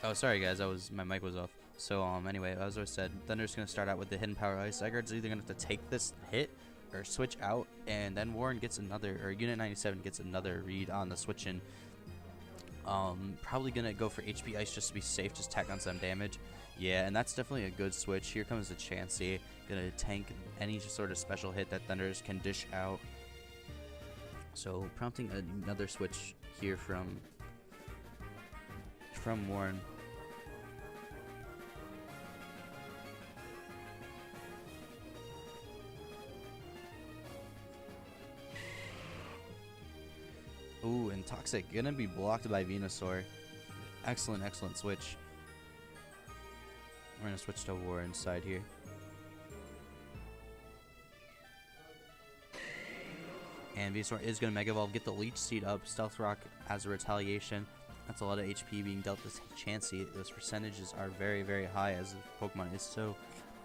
Oh, sorry guys, my mic was off. So anyway, as I said, Thunder's gonna start out with the hidden power ice. Zygarde's either gonna have to take this hit or switch out, and then Warren gets another, or unit97 gets another read on the switch in. Probably gonna go for HP ice just to be safe, just tack on some damage. Yeah, and that's definitely a good switch. Here comes the Chansey, gonna tank any sort of special hit that Thunders can dish out. So prompting another switch here from Warren. Ooh, and Toxic gonna be blocked by Venusaur. Excellent, excellent switch. We're gonna switch to Warren's side here. And Venusaur is gonna Mega Evolve, get the Leech Seed up, Stealth Rock as a retaliation. That's a lot of HP being dealt this Chansey. Those percentages are very, very high as the Pokemon is so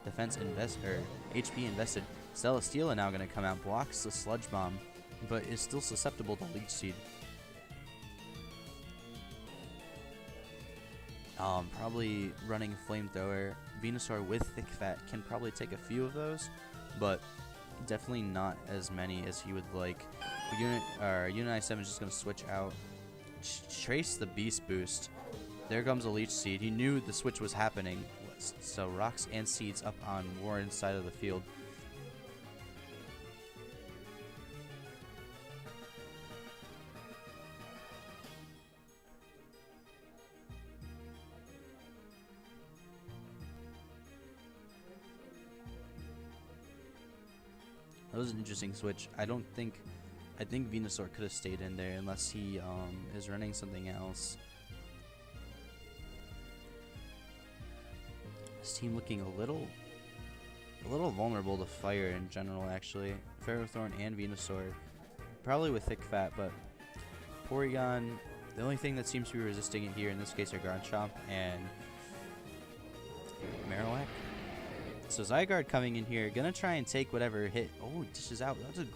defense HP invested. Celesteela now gonna come out, blocks the Sludge Bomb, but is still susceptible to Leech Seed. Probably running Flamethrower. Venusaur with Thick Fat can probably take a few of those, but definitely not as many as he would like. Unit97 is just going to switch out. Trace the Beast Boost. There comes a Leech Seed. He knew the switch was happening, so Rocks and Seeds up on Warren's side of the field. That was an interesting switch. I think Venusaur could have stayed in there unless he is running something else. This team looking a little vulnerable to fire in general, actually. Ferrothorn and Venusaur, probably with Thick Fat, but Porygon, the only thing that seems to be resisting it here in this case are Garchomp and Marowak. So Zygarde coming in here, gonna try and take whatever hit. Oh, it dishes out. That's a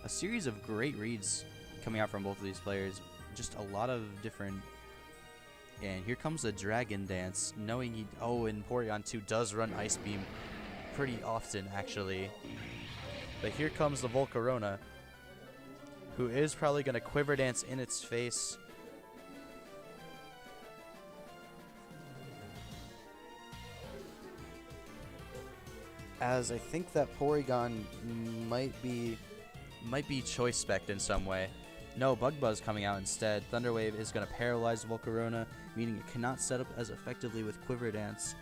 series of great reads coming out from both of these players. Just a lot of different. And here comes the Dragon Dance, knowing he. Oh, and Porygon 2 does run Ice Beam pretty often, actually. But here comes the Volcarona, who is probably gonna Quiver Dance in its face. As I think that Porygon might be choice spec'd in some way. No, Bug Buzz coming out instead. Thunder Wave is going to paralyze Volcarona, meaning it cannot set up as effectively with Quiver Dance.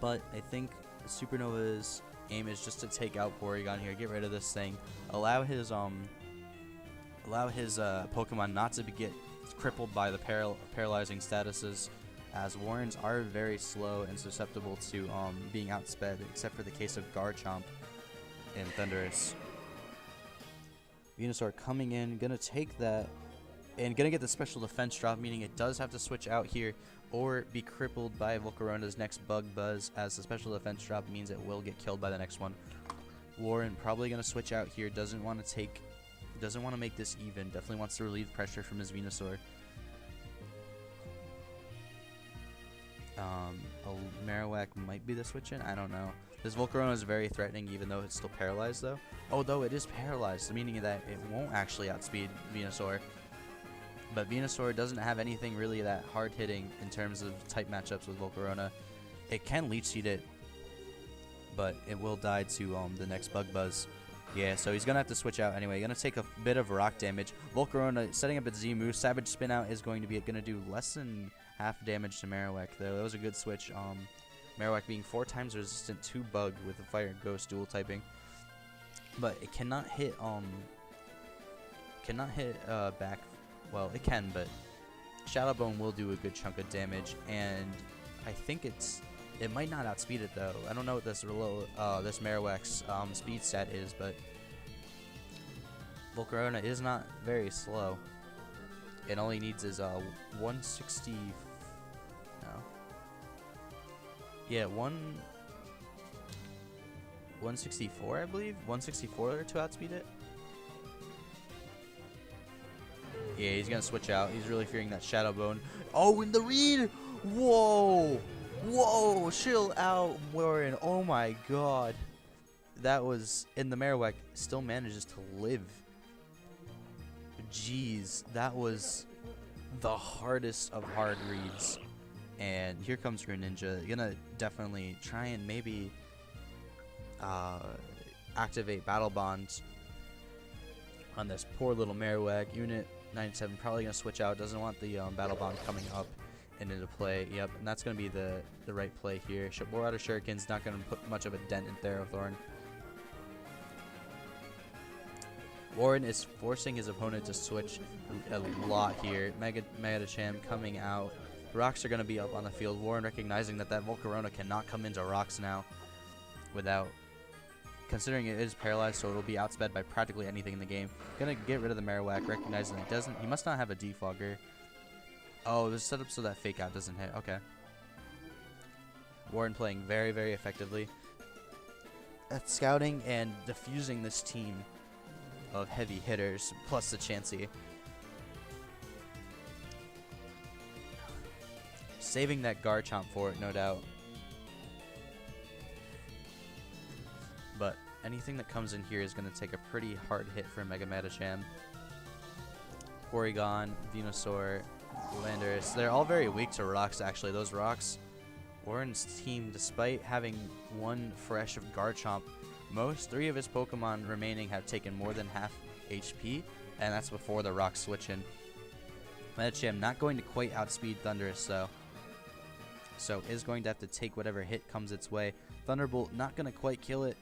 But I think Supernova's aim is just to take out Porygon here, get rid of this thing, allow his Pokemon not to get crippled by the paralyzing statuses, as Warrens are very slow and susceptible to being outsped, except for the case of Garchomp and Thundurus. Venusaur coming in, gonna take that, and gonna get the special defense drop, meaning it does have to switch out here or be crippled by Volcarona's next Bug Buzz, as the special defense drop means it will get killed by the next one. Warren probably gonna switch out here, doesn't want to make this even, definitely wants to relieve pressure from his Venusaur. Marowak might be the switch in, I don't know. This Volcarona is very threatening, even though it's still paralyzed though. Although it is paralyzed, meaning that it won't actually outspeed Venusaur. But Venusaur doesn't have anything really that hard hitting in terms of type matchups with Volcarona. It can Leech Seed it, but it will die to the next Bug Buzz. Yeah, so he's gonna have to switch out anyway. Gonna take a bit of rock damage. Volcarona setting up its Z-move. Savage Spin Out is going to be gonna do less than half damage to Marowak though. That was a good switch. Marowak being 4 times resistant to Bug with the Fire and Ghost dual typing, but it cannot hit back. Well, it can, but Shadow Bone will do a good chunk of damage, and I think it might not outspeed it though. I don't know what this Marowak's speed stat is, but Volcarona is not very slow. It only needs is 160. No. Yeah, 164, I believe. 164 to outspeed it. Yeah, he's gonna switch out. He's really fearing that Shadow Bone. Oh, in the read! Whoa! Whoa! Chill out, Warren. Oh my god. That was... And the Marowak still manages to live. Jeez, that was the hardest of hard reads. And here comes Greninja. Gonna definitely try and maybe activate Battle Bonds on this poor little Marowak. Unit97 probably gonna switch out. Doesn't want the Battle Bond coming up and into play. Yep, and that's gonna be the right play here. More out of Shuriken's not gonna put much of a dent in Therathorn. Warren is forcing his opponent to switch a lot here. Medicham coming out. Rocks are going to be up on the field. Warren recognizing that Volcarona cannot come into rocks now without... Considering it is paralyzed, so it'll be outsped by practically anything in the game. Going to get rid of the Marowak, recognizing that he must not have a defogger. Oh, it was set up so that Fake Out doesn't hit. Okay. Warren playing very, very effectively at scouting and diffusing this team of heavy hitters, plus the Chansey. Saving that Garchomp for it, no doubt. But anything that comes in here is going to take a pretty hard hit for Mega Medicham. Porygon, Venusaur, Landorus. They're all very weak to rocks, actually. Those rocks, Warren's team, despite having one fresh of Garchomp, three of his Pokemon remaining have taken more than half HP, and that's before the rock switch in. Medicham not going to quite outspeed Thundurus though, so is going to have to take whatever hit comes its way. Thunderbolt not going to quite kill it,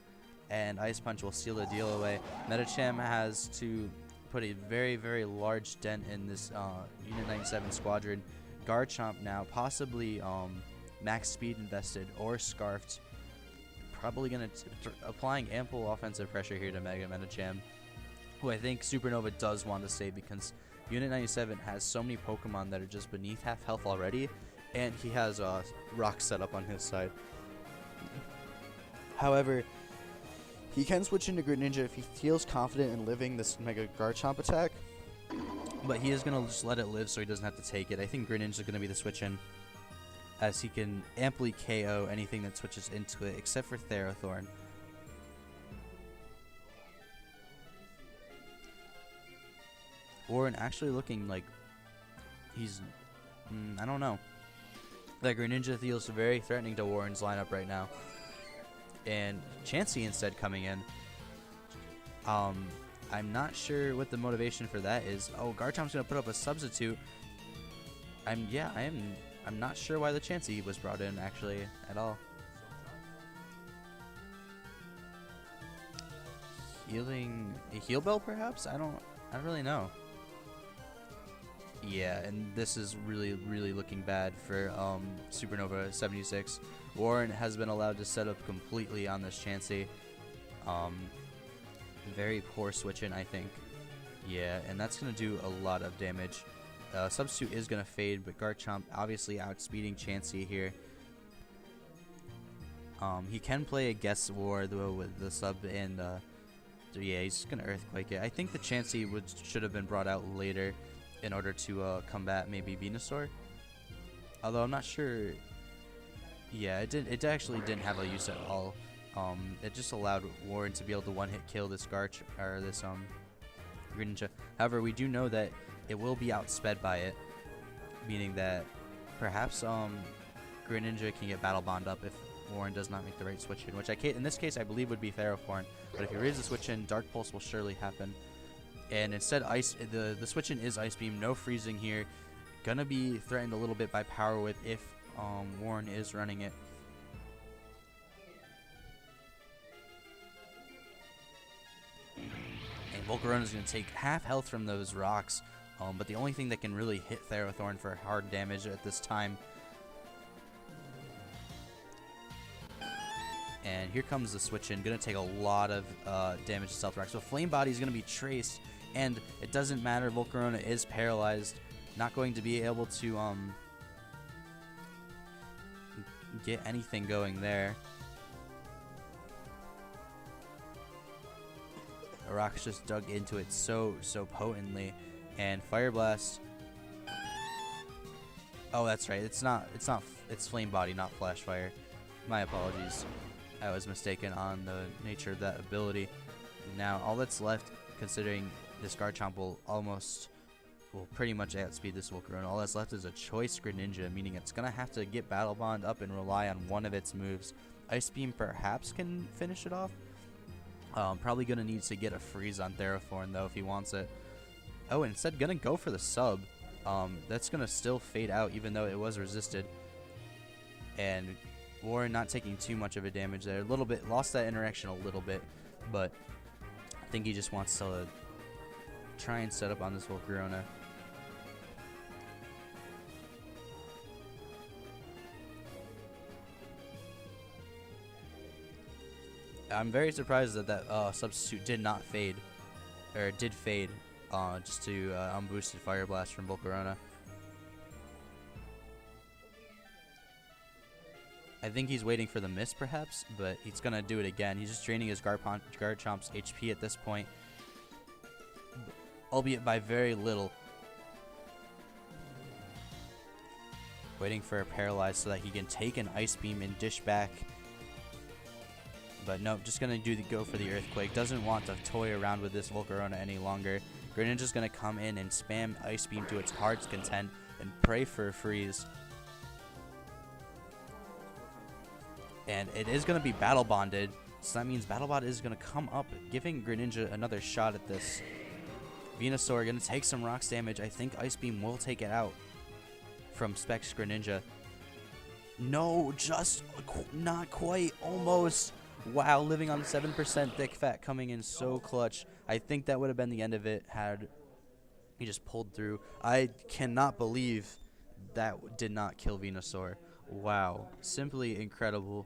and Ice Punch will seal the deal away. Medicham has to put a very, very large dent in this Unit97 squadron. Garchomp now possibly max speed invested or scarfed. Probably going to applying ample offensive pressure here to Mega Medicham, who I think Supernova does want to save because Unit97 has so many Pokemon that are just beneath half health already, and he has Rock set up on his side. However, he can switch into Greninja if he feels confident in living this Mega Garchomp attack, but he is going to just let it live so he doesn't have to take it. I think Greninja is going to be the switch in, as he can amply KO anything that switches into it, except for Therathorn. Warren actually looking like he's... I don't know. That Greninja feels very threatening to Warren's lineup right now. And Chansey instead coming in. I'm not sure what the motivation for that is. Oh, Garchomp's going to put up a substitute. I'm not sure why the Chansey was brought in, actually, at all. Healing... A heal bell, perhaps? I don't really know. Yeah, and this is really, really looking bad for Supernova776. Warren has been allowed to set up completely on this Chansey. Very poor switch-in, I think. Yeah, and that's going to do a lot of damage. Substitute is going to fade, but Garchomp obviously outspeeding Chansey here. He can play a Guess War though with the sub, and yeah, he's just going to Earthquake it. I think the Chansey should have been brought out later in order to combat maybe Venusaur. Although I'm not sure. Yeah, it actually didn't have a use at all. It just allowed Warren to be able to one-hit kill this Greninja. However, we do know that it will be outsped by it, meaning that perhaps Greninja can get Battle Bond up if Warren does not make the right switch in, which in this case I believe would be Theraphorn. But if he raises the switch in, Dark Pulse will surely happen. And instead, the switch in is Ice Beam, no freezing here. Gonna be threatened a little bit by Power Whip if Warren is running it. And Volcarona is going to take half health from those rocks, but the only thing that can really hit Therathorn for hard damage at this time. And here comes the switch in, going to take a lot of damage to Stealth Rock. So Flame Body is going to be traced, and it doesn't matter, Volcarona is paralyzed, not going to be able to get anything going there. Rock's just dug into it so potently, And Fire Blast. Oh, that's right. It's Flame Body, not Flash Fire. My apologies. I was mistaken on the nature of that ability. Now, all that's left, considering this Garchomp will pretty much outspeed this Volcarona, all that's left is a Choice Greninja, meaning it's going to have to get Battle Bond up and rely on one of its moves. Ice Beam perhaps can finish it off. Probably going to need to get a Freeze on Theraphorn, though, if he wants it. Oh, and instead going to go for the sub. That's going to still fade out, even though it was resisted. And Warren not taking too much of a damage there. A little bit, lost that interaction a little bit, but I think he just wants to try and set up on this Volcarona. I'm very surprised that that substitute did not fade, or did fade, just to unboosted Fire Blast from Volcarona. I think he's waiting for the miss, perhaps, but he's going to do it again. He's just draining his Garchomp's HP at this point, albeit by very little. Waiting for a Paralyze so that he can take an Ice Beam and dish back. But nope, just going to go for the Earthquake. Doesn't want to toy around with this Volcarona any longer. Greninja's going to come in and spam Ice Beam to its heart's content and pray for a freeze. And it is going to be Battle Bonded, so that means Battle Bond is going to come up, giving Greninja another shot at this. Venusaur going to take some rocks damage. I think Ice Beam will take it out from Specs Greninja. No, just not quite, almost. Wow, living on 7% thick fat coming in so clutch. I think that would have been the end of it had he just pulled through. I cannot believe that did not kill Venusaur. Wow, simply incredible.